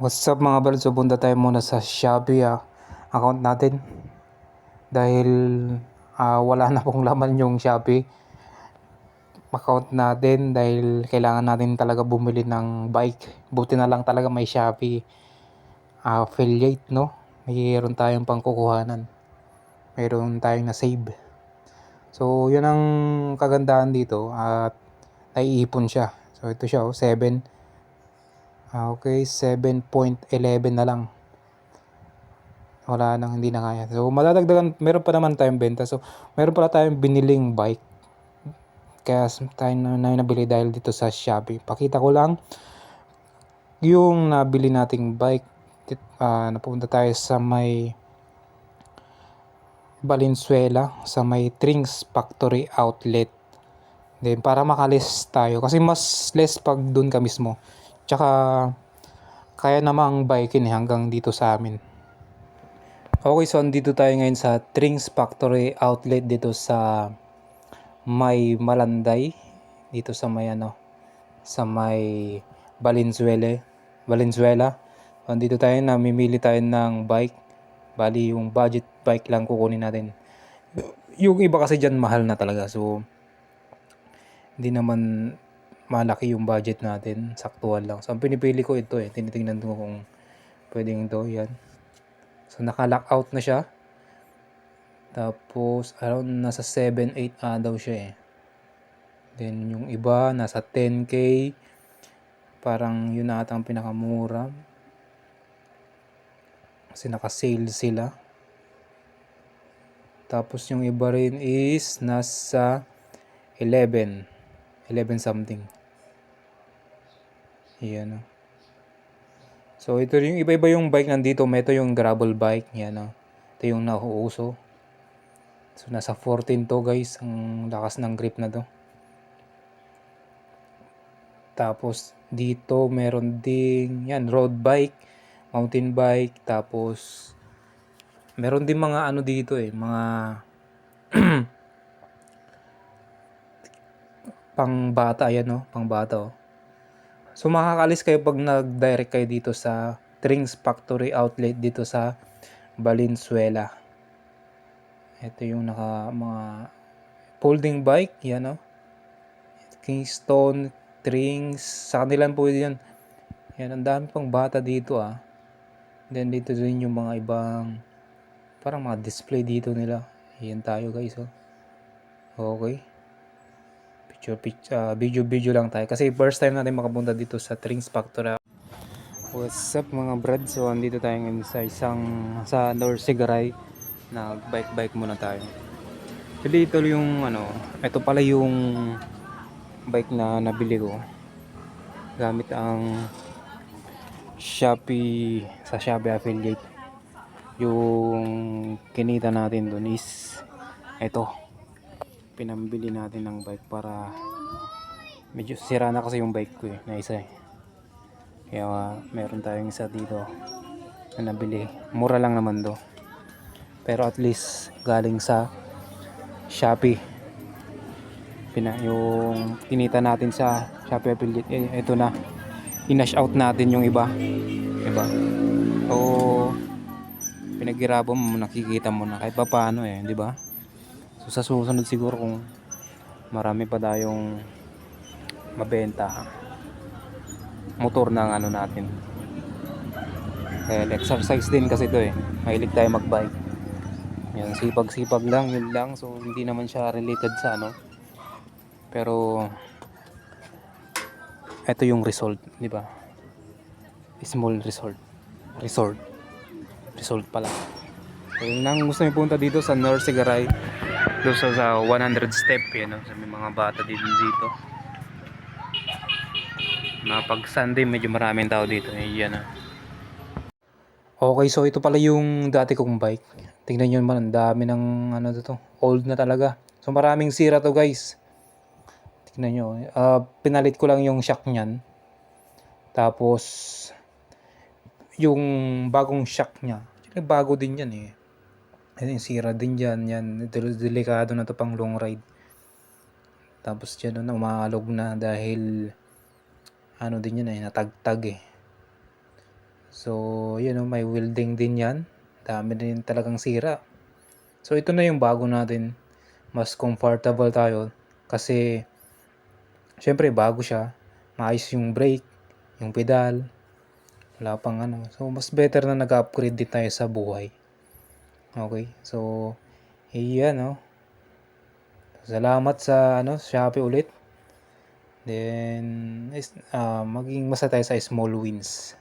What's up mga bal? So punta tayo muna sa Shopee account natin dahil wala na pong laman yung Shopee account natin dahil kailangan natin talaga bumili ng bike. Buti na lang talaga may Shopee affiliate, no? Mayroon tayong pangkukuhanan. Mayroon tayong na save. So yun ang kagandahan dito at naiipon siya. So ito siya, 7. Okay, 7.11 na lang. Wala nang hindi na kaya. So madadagdagan, meron pa naman tayong benta. So meron pala tayong biniling bike. Kaya tayo na nabili dahil dito sa Shopee. Pakita ko lang yung nabili nating bike. Napunta tayo sa may Valenzuela, sa may Trinks Factory Outlet. Then para makalis tayo kasi mas less pag dun ka mismo. Tsaka kaya namang bikein hanggang dito sa amin. Okay, so andito tayo ngayon sa Trinks Factory Outlet dito sa may Malanday, dito sa may sa may Valenzuela. Andito tayo, namimili tayo ng bike. Bali yung budget bike lang kukunin natin. Yung iba kasi dyan mahal na talaga, so hindi naman malaki yung budget natin, saktuhan lang. So ang pinipili ko ito tinitingnan ko kung pwedeng ito, yan. So naka-lock out na siya. Tapos around nasa 7-8 daw siya Then yung iba nasa 10k. Parang yun ata ang pinakamura. Kasi naka-sale sila. Tapos yung iba rin is nasa 11 something. Yan So ito yung iba-iba yung bike nandito. Ito yung gravel bike. Yan Ito yung nauuso. So nasa 14 to guys. Ang lakas ng grip na to. Tapos dito meron ding road bike, mountain bike, tapos meron din mga dito mga pangbata pangbata So makakalis kayo pag nag-direct kayo dito sa Trinks Factory Outlet dito sa Valenzuela. Ito yung mga folding bike, Kingston, Trinks, sa kanilang po yan. Yan, ang dami pang bata dito Then dito din yung mga ibang parang mga display dito nila. Yan tayo guys Okay. Video lang tayo. Kasi first time natin makapunta dito sa Trinks Factory. What's up mga brad? So andito tayo ngayon sa Norsigaray. Bike muna tayo. Jadi ito yung ito pala yung bike na nabili ko. Gamit ang Shopee, sa Shopee affiliate. Yung kinita natin dun is ito. Pinambili natin ng bike para medyo sira na kasi yung bike ko na isa Kaya meron tayong isa dito na nabili. Mura lang naman do. Pero at least galing sa Shopee. Yung kinita natin sa Shopee affiliate, ito na. I-nash out natin yung iba. So pinaghirapan mo, nakikita mo na kahit pa paano di ba? So sa susunod siguro kung marami pa tayong mabenta motor ng natin. Exercise din kasi ito mahilig tayo magbike. Yan, sipag lang, yun lang. So hindi naman siya related sa pero ito yung result, di ba? Small result pala. So yun lang, gusto niyo punta dito sa Norsigaray, doon sa 100 step sa may mga bata din dito. Pag Sunday medyo maraming tao dito Okay, so ito pala yung dati kong bike. Tingnan nyo naman, ang dami ng old na talaga. So maraming sira to guys. Tingnan nyo, pinalit ko lang yung shock nyan. Tapos yung bagong shock nya, bago din yan yung sira din dyan. Yan, delikado na to pang long ride. Tapos dyan umalog na dahil din yan natagtag So, yun oh, may welding din yan. Dami din talagang sira. So, ito na yung bago natin. Mas comfortable tayo kasi syempre bago siya. Maayos yung brake, yung pedal, wala pang ano. So, mas better na nag-upgrade din tayo sa buhay. Okay, so, iyan oh. Salamat sa Shopee ulit. Then, maging masaya tayo sa small wins.